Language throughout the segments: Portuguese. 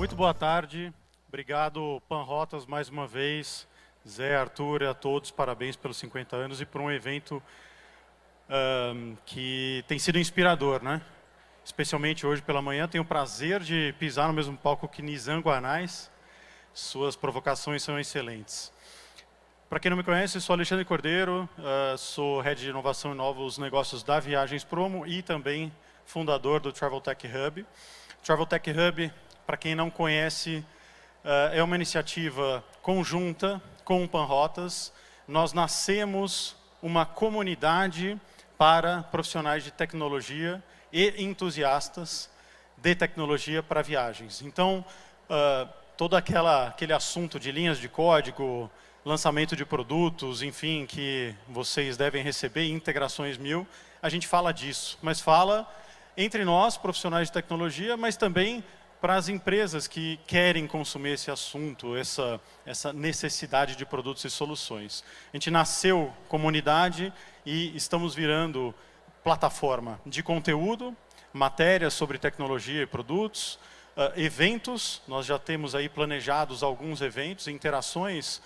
Muito boa tarde. Obrigado, Panrotas, mais uma vez. Zé, Arthur e a todos, parabéns pelos 50 anos e por um evento que tem sido inspirador, né? Especialmente hoje pela manhã, tenho o prazer de pisar no mesmo palco que Nizam Guanais. Suas provocações são excelentes. Para quem não me conhece, sou Alexandre Cordeiro, sou Head de Inovação e Novos Negócios da Viagens Promo e também fundador do Travel Tech Hub. Travel Tech Hub, para quem não conhece, é uma iniciativa conjunta com o Panrotas. Nós nascemos uma comunidade para profissionais de tecnologia e entusiastas de tecnologia para viagens. Então, todo aquele assunto de linhas de código, lançamento de produtos, enfim, que vocês devem receber, integrações 1000, a gente fala disso, mas fala entre nós, profissionais de tecnologia, mas também para as empresas que querem consumir esse assunto, essa necessidade de produtos e soluções. A gente nasceu comunidade e estamos virando plataforma de conteúdo, matérias sobre tecnologia e produtos, eventos, nós já temos aí planejados alguns eventos, interações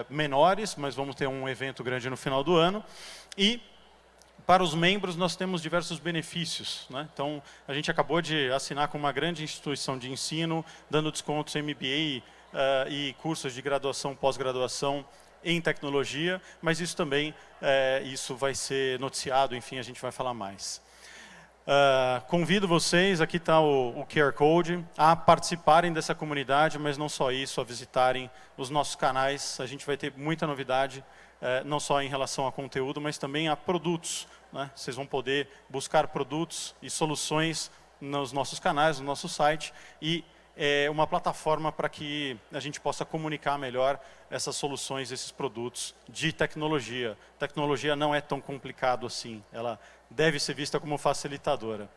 menores, mas vamos ter um evento grande no final do ano, e para os membros nós temos diversos benefícios, né? Então, a gente acabou de assinar com uma grande instituição de ensino, dando descontos em MBA e cursos de graduação, pós-graduação em tecnologia, mas isso também, isso vai ser noticiado, enfim, a gente vai falar mais. Convido vocês, aqui está o QR Code, a participarem dessa comunidade, mas não só isso, a visitarem os nossos canais. A gente vai ter muita novidade, não só em relação a conteúdo, mas também a produtos, né? Vocês vão poder buscar produtos e soluções nos nossos canais, no nosso site, e uma plataforma para que a gente possa comunicar melhor essas soluções, esses produtos de tecnologia. Tecnologia não é tão complicado assim, ela deve ser vista como facilitadora.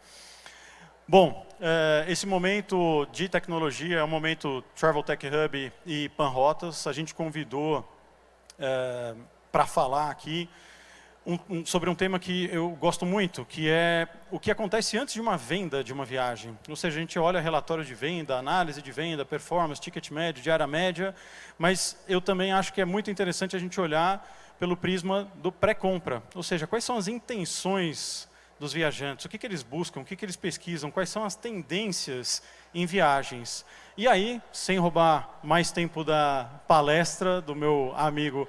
Bom, esse momento de tecnologia é um momento Travel Tech Hub e Panrotas. A gente convidou para falar aqui sobre um tema que eu gosto muito, que é o que acontece antes de uma venda de uma viagem. Ou seja, a gente olha relatório de venda, análise de venda, performance, ticket médio, diária média, mas eu também acho que é muito interessante a gente olhar pelo prisma do pré-compra. Ou seja, quais são as intenções dos viajantes, o que eles buscam, o que eles pesquisam, quais são as tendências em viagens. E aí, sem roubar mais tempo da palestra do meu amigo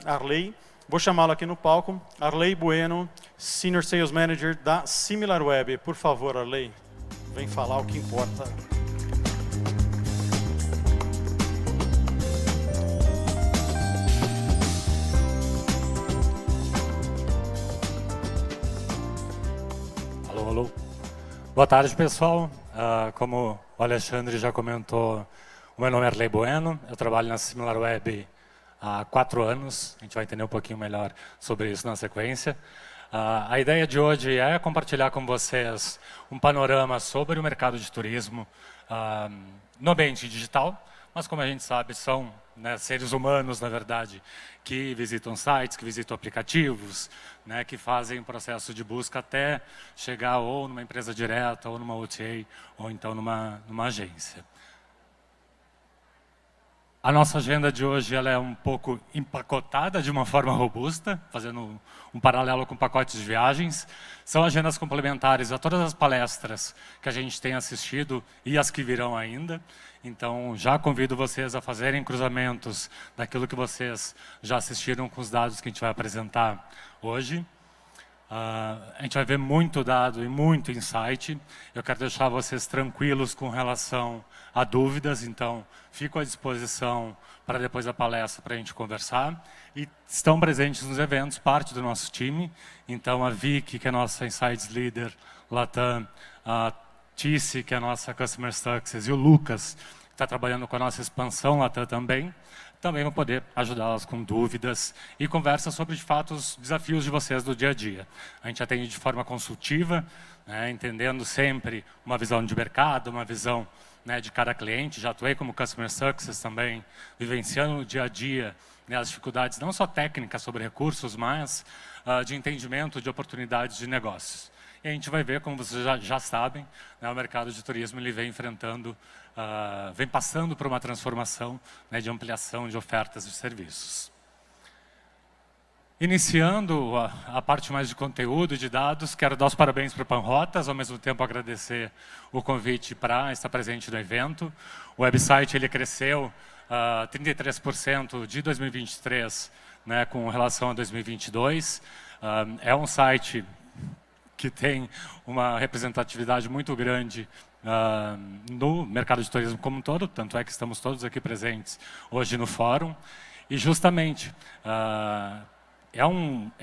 Arley, vou chamá-lo aqui no palco, Arley Bueno, Senior Sales Manager da SimilarWeb. Por favor, Arley, vem falar o que importa. Alô, alô. Boa tarde, pessoal. Como o Alexandre já comentou, o meu nome é Arley Bueno, eu trabalho na SimilarWeb há 4 anos, a gente vai entender um pouquinho melhor sobre isso na sequência. A ideia de hoje é compartilhar com vocês um panorama sobre o mercado de turismo no ambiente digital, mas como a gente sabe, são seres humanos, na verdade, que visitam sites, que visitam aplicativos, que fazem o processo de busca até chegar ou numa empresa direta, ou numa OTA, ou então numa agência. A nossa agenda de hoje ela é um pouco empacotada de uma forma robusta, fazendo um paralelo com pacotes de viagens. São agendas complementares a todas as palestras que a gente tem assistido e as que virão ainda. Então, já convido vocês a fazerem cruzamentos daquilo que vocês já assistiram com os dados que a gente vai apresentar hoje. A gente vai ver muito dado e muito insight. Eu quero deixar vocês tranquilos com relação a dúvidas, então fico à disposição para depois da palestra para a gente conversar. E estão presentes nos eventos parte do nosso time, então a Vicky, que é a nossa Insights Leader Latam, a Tice, que é a nossa Customer Success, e o Lucas, que está trabalhando com a nossa expansão Latam também vão poder ajudá-las com dúvidas e conversas sobre, de fato, os desafios de vocês do dia a dia. A gente atende de forma consultiva, entendendo sempre uma visão de mercado, uma visão de cada cliente. Já atuei como Customer Success também, vivenciando no dia a dia as dificuldades, não só técnicas sobre recursos, mas de entendimento de oportunidades de negócios. E a gente vai ver, como vocês já sabem, né, o mercado de turismo ele vem enfrentando, vem passando por uma transformação, né, de ampliação de ofertas de serviços. Iniciando a parte mais de conteúdo, de dados, quero dar os parabéns para o Panrotas, ao mesmo tempo agradecer o convite para estar presente no evento. O website ele cresceu 33% de 2023, né, com relação a 2022. É um site que tem uma representatividade muito grande no mercado de turismo como um todo, tanto é que estamos todos aqui presentes hoje no fórum. E justamente, é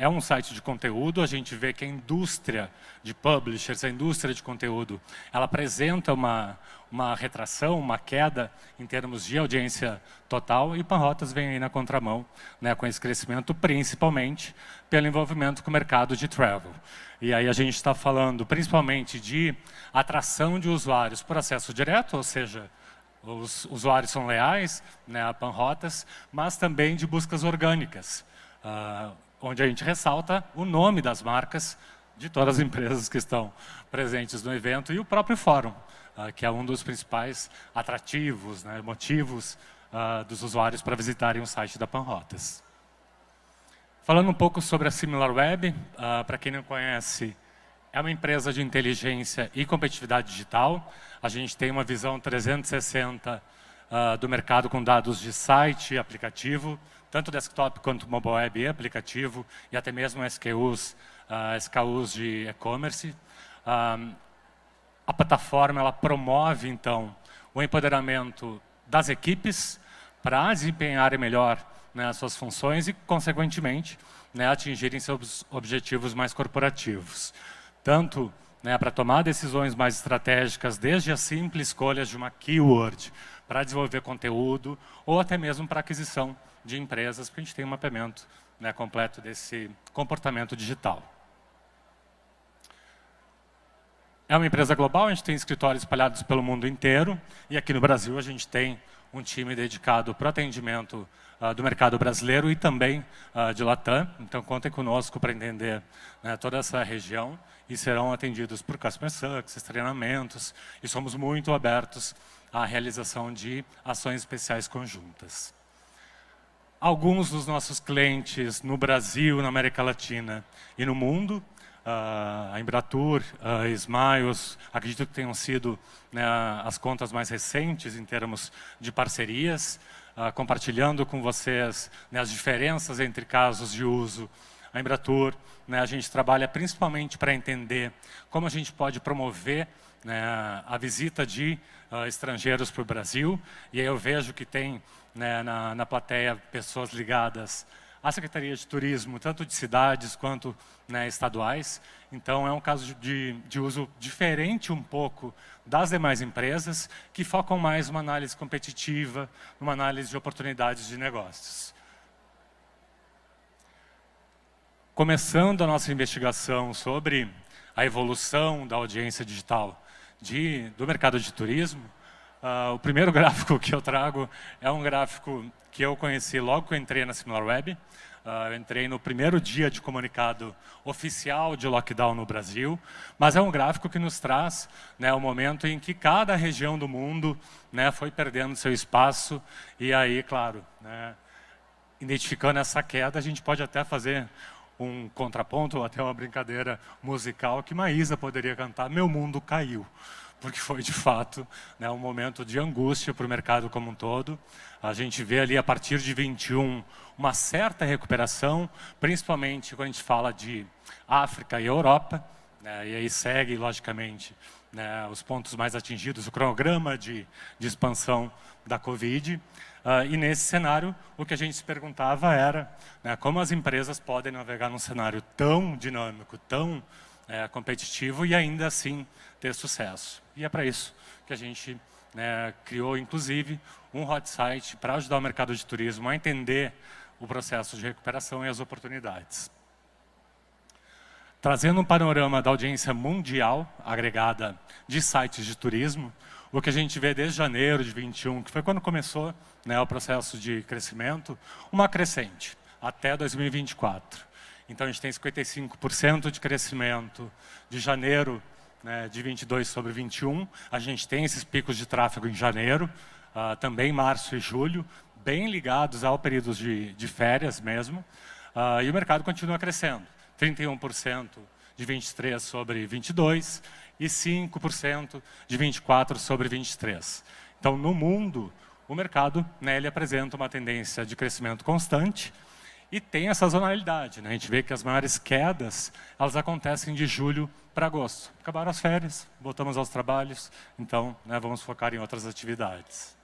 um site de conteúdo, a gente vê que a indústria de publishers, a indústria de conteúdo, ela apresenta uma retração, uma queda em termos de audiência total, e Panrotas vem aí na contramão, né, com esse crescimento, principalmente pelo envolvimento com o mercado de travel. E aí a gente está falando principalmente de atração de usuários por acesso direto, ou seja, os usuários são leais, né, a Panrotas, mas também de buscas orgânicas, onde a gente ressalta o nome das marcas de todas as empresas que estão presentes no evento e o próprio fórum, que é um dos principais atrativos, né, motivos dos usuários para visitarem o site da Panrotas. Falando um pouco sobre a SimilarWeb, para quem não conhece, é uma empresa de inteligência e competitividade digital. A gente tem uma visão 360 do mercado com dados de site e aplicativo, tanto desktop quanto mobile web e aplicativo, e até mesmo SKUs de e-commerce. A plataforma ela promove, então, o empoderamento das equipes para desempenharem melhor, né, as suas funções e, consequentemente, né, atingirem seus objetivos mais corporativos. Tanto, né, para tomar decisões mais estratégicas, desde a simples escolha de uma keyword para desenvolver conteúdo, ou até mesmo para aquisição de empresas, porque a gente tem um mapeamento, né, completo desse comportamento digital. É uma empresa global, a gente tem escritórios espalhados pelo mundo inteiro, e aqui no Brasil a gente tem um time dedicado para o atendimento do mercado brasileiro e também de Latam. Então, contem conosco para entender, né, toda essa região, e serão atendidos por Customer Success, treinamentos, e somos muito abertos à realização de ações especiais conjuntas. Alguns dos nossos clientes no Brasil, na América Latina e no mundo, a Embratur, a Smiles, acredito que tenham sido, né, as contas mais recentes em termos de parcerias, compartilhando com vocês, né, as diferenças entre casos de uso. A Embratur, né, a gente trabalha principalmente para entender como a gente pode promover, né, a visita de estrangeiros para o Brasil, e aí eu vejo que tem, né, na plateia pessoas ligadas à Secretaria de Turismo, tanto de cidades quanto, né, estaduais. Então, é um caso de uso diferente um pouco das demais empresas, que focam mais numa análise competitiva, numa análise de oportunidades de negócios. Começando a nossa investigação sobre a evolução da audiência digital do mercado de turismo, o primeiro gráfico que eu trago é um gráfico que eu conheci logo que eu entrei na SimilarWeb. Eu entrei no primeiro dia de comunicado oficial de lockdown no Brasil, mas é um gráfico que nos traz, né, o momento em que cada região do mundo, né, foi perdendo seu espaço, e aí, claro, né, identificando essa queda, a gente pode até fazer um contraponto, ou até uma brincadeira musical, que Maísa poderia cantar, Meu Mundo Caiu, porque foi, de fato, né, um momento de angústia para o mercado como um todo. A gente vê ali, a partir de 21, uma certa recuperação, principalmente quando a gente fala de África e Europa, né, e aí segue, logicamente, né, os pontos mais atingidos, o cronograma de expansão da Covid. E nesse cenário, o que a gente se perguntava era, né, como as empresas podem navegar num cenário tão dinâmico, tão competitivo, e ainda assim ter sucesso. E é para isso que a gente, né, criou, inclusive, um hot site para ajudar o mercado de turismo a entender o processo de recuperação e as oportunidades. Trazendo um panorama da audiência mundial agregada de sites de turismo, o que a gente vê desde janeiro de 21, que foi quando começou, né, o processo de crescimento, uma crescente até 2024. Então, a gente tem 55% de crescimento de janeiro, né, de 22 sobre 21. A gente tem esses picos de tráfego em janeiro, também março e julho, bem ligados ao período de férias mesmo. E o mercado continua crescendo. 31% de 23 sobre 22 e 5% de 24 sobre 23. Então, no mundo, o mercado, né, ele apresenta uma tendência de crescimento constante e tem a sazonalidade, né? A gente vê que as maiores quedas, elas acontecem de julho para agosto. Acabaram as férias, voltamos aos trabalhos, então, né, vamos focar em outras atividades.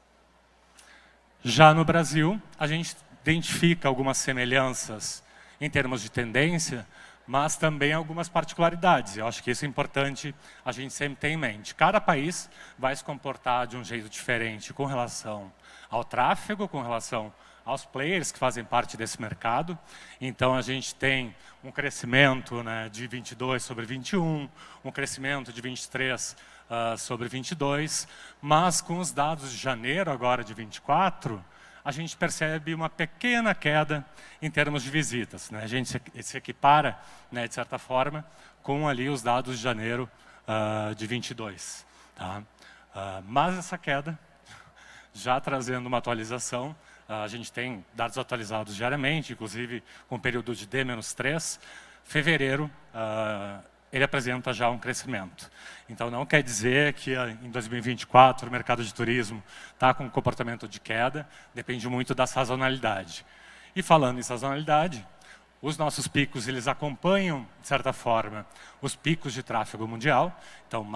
Já no Brasil, a gente identifica algumas semelhanças em termos de tendência, mas também algumas particularidades. Eu acho que isso é importante a gente sempre ter em mente. Cada país vai se comportar de um jeito diferente com relação ao tráfego, com relação aos players que fazem parte desse mercado. Então, a gente tem um crescimento, né, de 22 sobre 21, um crescimento de 23 sobre 22, mas com os dados de janeiro agora de 24, a gente percebe uma pequena queda em termos de visitas, né? A gente se equipara, né, de certa forma, com ali os dados de janeiro de 22. Tá? Mas essa queda, já trazendo uma atualização, a gente tem dados atualizados diariamente, inclusive com o período de D-3, fevereiro, ele apresenta já um crescimento. Então, não quer dizer que em 2024 o mercado de turismo está com um comportamento de queda, depende muito da sazonalidade. E falando em sazonalidade, os nossos picos, eles acompanham, de certa forma, os picos de tráfego mundial. Então,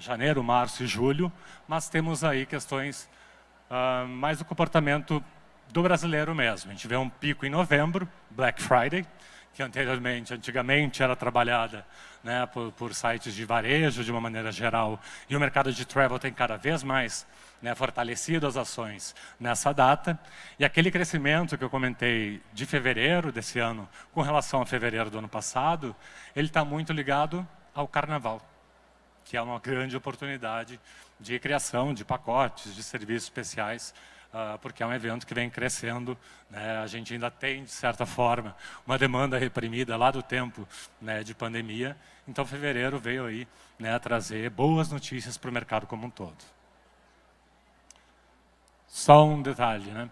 janeiro, março e julho, mas temos aí questões mais do comportamento do brasileiro mesmo. A gente vê um pico em novembro, Black Friday, que antigamente era trabalhada, né, por sites de varejo de uma maneira geral, e o mercado de travel tem cada vez mais, né, fortalecido as ações nessa data. E aquele crescimento que eu comentei de fevereiro desse ano com relação a fevereiro do ano passado, ele está muito ligado ao carnaval, que é uma grande oportunidade de criação de pacotes, de serviços especiais, porque é um evento que vem crescendo, né? A gente ainda tem, de certa forma, uma demanda reprimida lá do tempo, né, de pandemia. Então, fevereiro veio aí, né, trazer boas notícias para o mercado como um todo. Só um detalhe, né,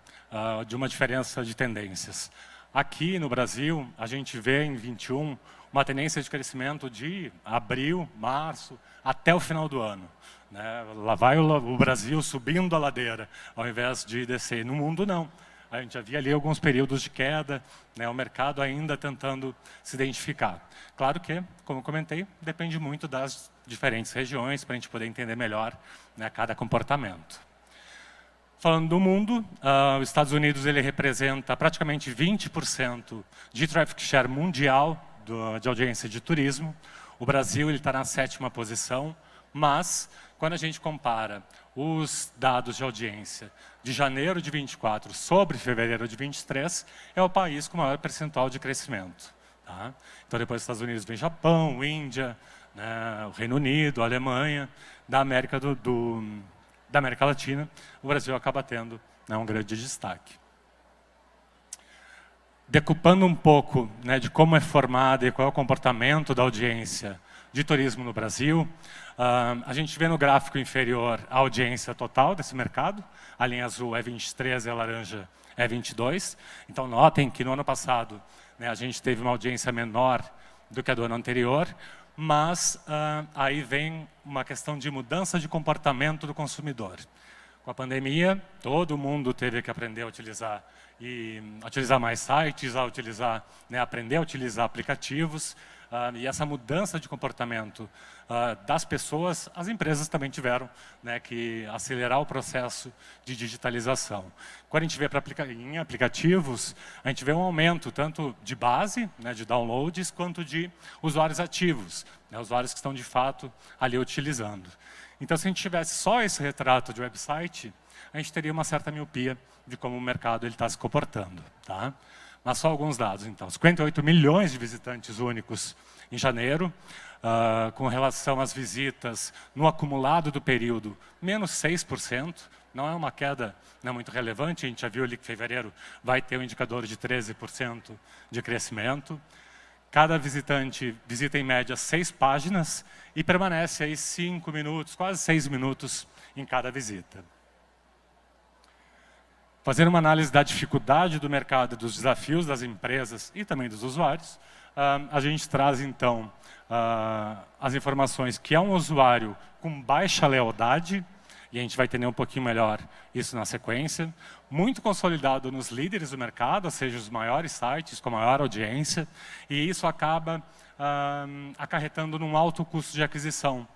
de uma diferença de tendências. Aqui no Brasil, a gente vê em 21 uma tendência de crescimento de abril, março, até o final do ano. Né? Lá vai o Brasil subindo a ladeira, ao invés de descer. No mundo, não. A gente havia ali alguns períodos de queda, né? O mercado ainda tentando se identificar. Claro que, como comentei, depende muito das diferentes regiões, para a gente poder entender melhor, né, cada comportamento. Falando do mundo, os Estados Unidos ele representa praticamente 20% de traffic share mundial de audiência de turismo. O Brasil está na 7ª posição, mas quando a gente compara os dados de audiência de janeiro de 24 sobre fevereiro de 23, é o país com maior percentual de crescimento. Tá? Então, depois dos Estados Unidos vem Japão, Índia, né, o Reino Unido, a Alemanha, da América da América Latina, o Brasil acaba tendo, né, um grande destaque. Decupando um pouco, né, de como é formada e qual é o comportamento da audiência de turismo no Brasil, a gente vê no gráfico inferior a audiência total desse mercado, a linha azul é 23 e a laranja é 22. Então, notem que no ano passado, né, a gente teve uma audiência menor do que a do ano anterior, mas aí vem uma questão de mudança de comportamento do consumidor. Com a pandemia, todo mundo teve que aprender a utilizar mais sites, né, aprender a utilizar aplicativos, e essa mudança de comportamento das pessoas, as empresas também tiveram, né, que acelerar o processo de digitalização. Quando a gente vê em aplicativos, a gente vê um aumento tanto de base, né, de downloads, quanto de usuários ativos, né, usuários que estão de fato ali utilizando. Então, se a gente tivesse só esse retrato de website, a gente teria uma certa miopia de como o mercado está se comportando. Tá? Mas só alguns dados, então. 58 milhões de visitantes únicos em janeiro, Com relação às visitas, no acumulado do período, menos 6%, não é uma queda não muito relevante, a gente já viu ali que fevereiro vai ter um indicador de 13% de crescimento. Cada visitante visita em média 6 páginas e permanece aí 5 minutos, quase 6 minutos em cada visita. Fazendo uma análise da dificuldade do mercado, dos desafios das empresas e também dos usuários, a gente traz então as informações que é um usuário com baixa lealdade, e a gente vai entender um pouquinho melhor isso na sequência, muito consolidado nos líderes do mercado, ou seja, os maiores sites com maior audiência, e isso acaba acarretando num alto custo de aquisição.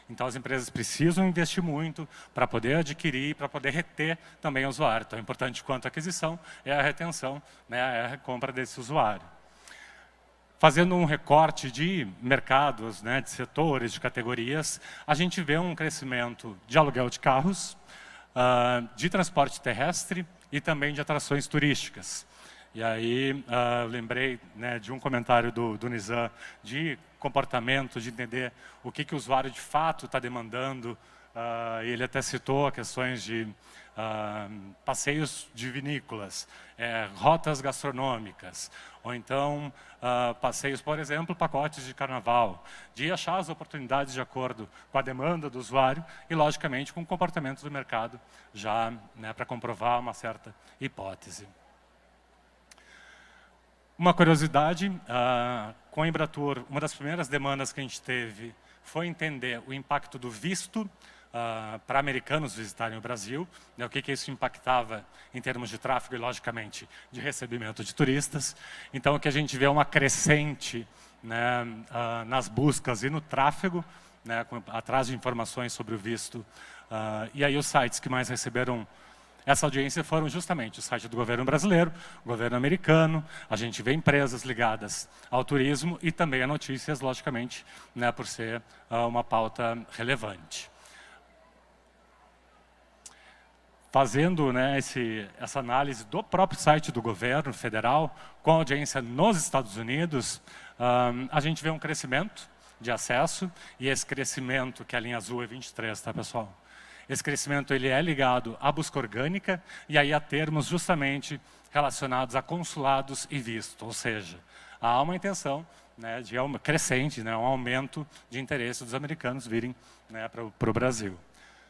Então, as empresas precisam investir muito para poder adquirir, para poder reter também o usuário. Então, importante quanto a aquisição é a retenção, né, é a recompra desse usuário. Fazendo um recorte de mercados, né, de setores, de categorias, a gente vê um crescimento de aluguel de carros, de transporte terrestre e também de atrações turísticas. E aí, eu lembrei, né, de um comentário do Nizam de comportamento, de entender o que o usuário de fato está demandando. Ele até citou questões de passeios de vinícolas, rotas gastronômicas, ou então passeios, por exemplo, pacotes de carnaval, de achar as oportunidades de acordo com a demanda do usuário e, logicamente, com o comportamento do mercado, já, né, para comprovar uma certa hipótese. Uma curiosidade, com a Embratur, uma das primeiras demandas que a gente teve foi entender o impacto do visto para americanos visitarem o Brasil, né, o que isso impactava em termos de tráfego e, logicamente, de recebimento de turistas. Então, o que a gente vê é uma crescente, né, nas buscas e no tráfego, né, atrás de informações sobre o visto. E aí os sites que mais receberam essa audiência foram justamente o site do governo brasileiro, o governo americano, a gente vê empresas ligadas ao turismo e também a notícias, logicamente, né, por ser uma pauta relevante. Fazendo, né, essa análise do próprio site do governo federal, com audiência nos Estados Unidos, a gente vê um crescimento de acesso, e esse crescimento, que a linha azul é 23, tá, pessoal? Esse crescimento ele é ligado à busca orgânica e aí a termos justamente relacionados a consulados e visto, ou seja, há uma intenção, né, de crescente, né, um aumento de interesse dos americanos virem, né, para o Brasil.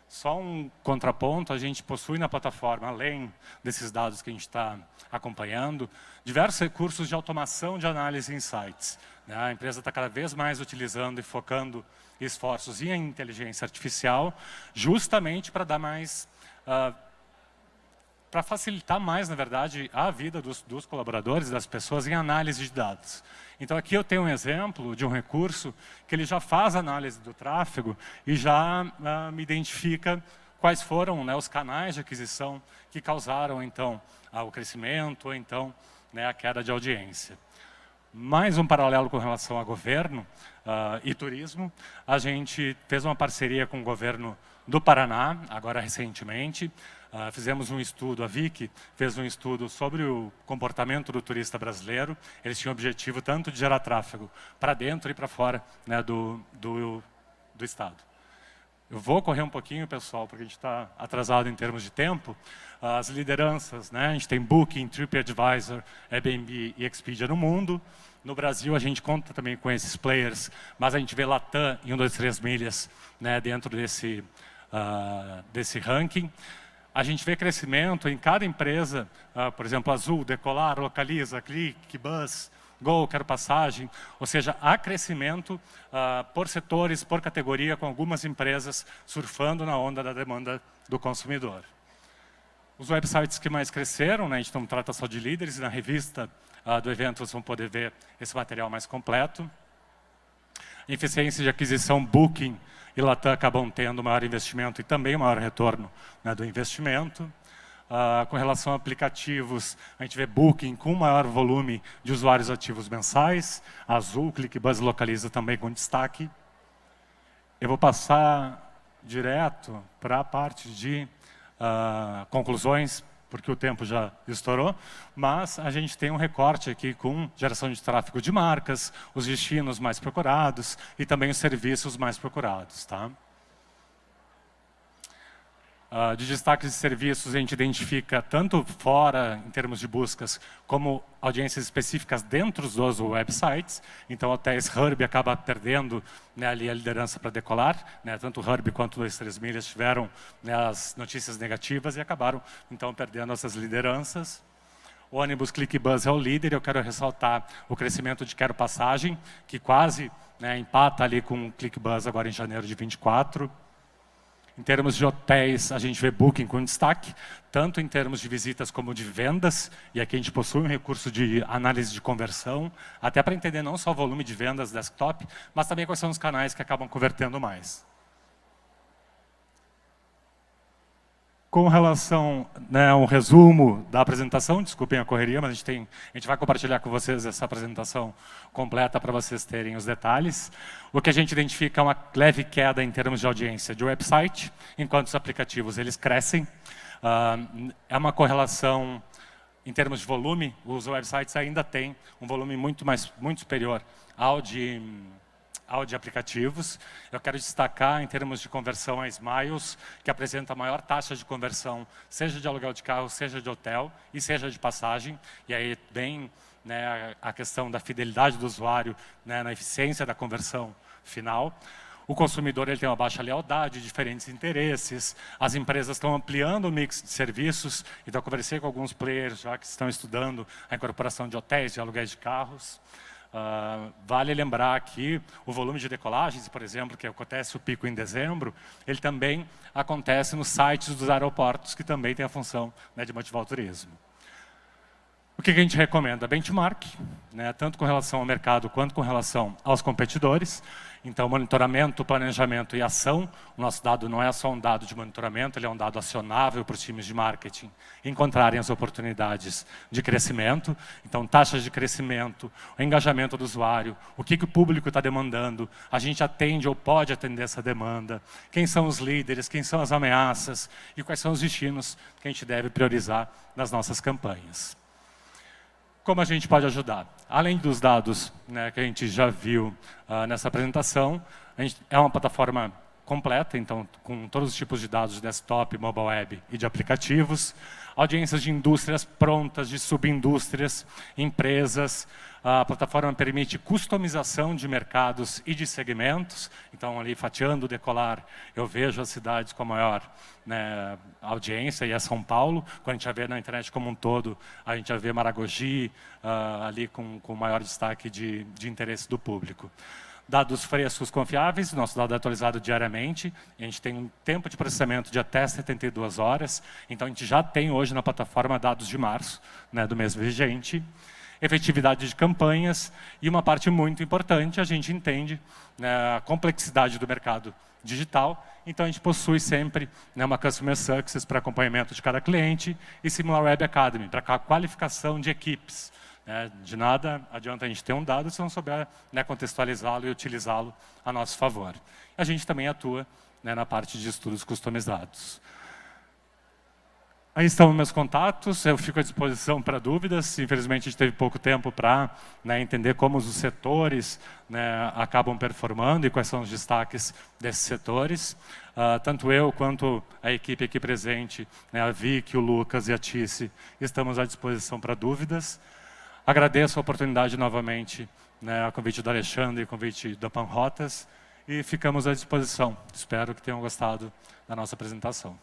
Só um contraponto, a gente possui na plataforma, além desses dados que a gente está acompanhando, diversos recursos de automação de análise em sites. Né? A empresa está cada vez mais utilizando e focando esforços em inteligência artificial, justamente para dar mais, para facilitar mais, na verdade, a vida dos colaboradores, das pessoas em análise de dados. Então, aqui eu tenho um exemplo de um recurso que ele já faz análise do tráfego e já me identifica quais foram, né, os canais de aquisição que causaram, então, o crescimento ou, então, né, a queda de audiência. Mais um paralelo com relação a governo e turismo. A gente fez uma parceria com o governo do Paraná, agora recentemente. Fizemos um estudo, a Vic fez um estudo sobre o comportamento do turista brasileiro. Eles tinham o objetivo tanto de gerar tráfego para dentro e para fora, né, do estado. Eu vou correr um pouquinho, pessoal, porque a gente está atrasado em termos de tempo. As lideranças, né, a gente tem Booking, TripAdvisor, Airbnb e Expedia no mundo. No Brasil, a gente conta também com esses players, mas a gente vê Latam e 123 milhas, né, dentro desse ranking. A gente vê crescimento em cada empresa, por exemplo, Azul, Decolar, Localiza, Click, Buzz, Gol, Quero Passagem, ou seja, há crescimento por setores, por categoria, com algumas empresas surfando na onda da demanda do consumidor. Os websites que mais cresceram, né, a gente não trata só de líderes, e na revista do evento vocês vão poder ver esse material mais completo. Eficiência de aquisição, Booking e Latam acabam tendo maior investimento e também maior retorno, né, do investimento. Com relação a aplicativos, a gente vê Booking com maior volume de usuários ativos mensais, Azul, ClickBuzz Localiza também com destaque. Eu vou passar direto para a parte de conclusões, porque o tempo já estourou, mas a gente tem um recorte aqui com geração de tráfego de marcas, os destinos mais procurados e também os serviços mais procurados. Tá? De destaques de serviços, a gente identifica tanto fora, em termos de buscas, como audiências específicas dentro dos websites. Então, hotéis Hurb acaba perdendo, né, ali a liderança para decolar. Né, tanto o Hurb quanto o 23 Milhas tiveram, né, as notícias negativas e acabaram, então, perdendo essas lideranças. O ônibus ClickBus é o líder. Eu quero ressaltar o crescimento de Quero Passagem, que quase, né, empata ali com o ClickBus agora em janeiro de 24. Em termos de hotéis, a gente vê Booking com destaque, tanto em termos de visitas como de vendas, e aqui a gente possui um recurso de análise de conversão, até para entender não só o volume de vendas desktop, mas também quais são os canais que acabam convertendo mais. Com relação, né, ao resumo da apresentação, desculpem a correria, mas a gente vai compartilhar com vocês essa apresentação completa para vocês terem os detalhes. O que a gente identifica é uma leve queda em termos de audiência de website, enquanto os aplicativos eles crescem. É uma correlação em termos de volume, os websites ainda têm um volume muito superior ao de aplicativos. Eu quero destacar, em termos de conversão, a Smiles, que apresenta a maior taxa de conversão, seja de aluguel de carro, seja de hotel e seja de passagem. E aí vem, né, a questão da fidelidade do usuário, né, na eficiência da conversão final. O consumidor ele tem uma baixa lealdade, diferentes interesses. As empresas estão ampliando o mix de serviços. Então, eu conversei com alguns players já que estão estudando a incorporação de hotéis, de aluguéis de carros. Vale lembrar que o volume de decolagens, por exemplo, que acontece o pico em dezembro, ele também acontece nos sites dos aeroportos, que também tem a função, né, de motivar o turismo. O que a gente recomenda? Benchmark, né, tanto com relação ao mercado quanto com relação aos competidores. Então, monitoramento, planejamento e ação. O nosso dado não é só um dado de monitoramento, ele é um dado acionável para os times de marketing encontrarem as oportunidades de crescimento. Então, taxas de crescimento, o engajamento do usuário, o que o público está demandando, a gente atende ou pode atender essa demanda, quem são os líderes, quem são as ameaças e quais são os destinos que a gente deve priorizar nas nossas campanhas. Como a gente pode ajudar? Além dos dados, né, que a gente já viu nessa apresentação, é uma plataforma completa, então com todos os tipos de dados de desktop, mobile web e de aplicativos, audiências de indústrias prontas, de subindústrias, empresas. A plataforma permite customização de mercados e de segmentos. Então, ali fatiando o decolar, eu vejo as cidades com a maior, né, audiência, e é São Paulo. Quando a gente já vê na internet como um todo, a gente já vê Maragogi ali com maior destaque de interesse do público. Dados frescos, confiáveis, nosso dado é atualizado diariamente. A gente tem um tempo de processamento de até 72 horas. Então, a gente já tem hoje na plataforma dados de março, né, do mês vigente. Efetividade de campanhas e uma parte muito importante, a gente entende, né, a complexidade do mercado digital. Então, a gente possui sempre, né, uma Customer Success para acompanhamento de cada cliente e SimilarWeb Academy para a qualificação de equipes. De nada adianta a gente ter um dado se não souber, né, contextualizá-lo e utilizá-lo a nosso favor. A gente também atua, né, na parte de estudos customizados. Aí estão meus contatos, eu fico à disposição para dúvidas. Infelizmente, a gente teve pouco tempo para, né, entender como os setores, né, acabam performando e quais são os destaques desses setores. Tanto eu quanto a equipe aqui presente, né, a Vicky, o Lucas e a Tice, estamos à disposição para dúvidas. Agradeço a oportunidade novamente, né, a convite do Alexandre e o convite da Panrotas, e ficamos à disposição. Espero que tenham gostado da nossa apresentação.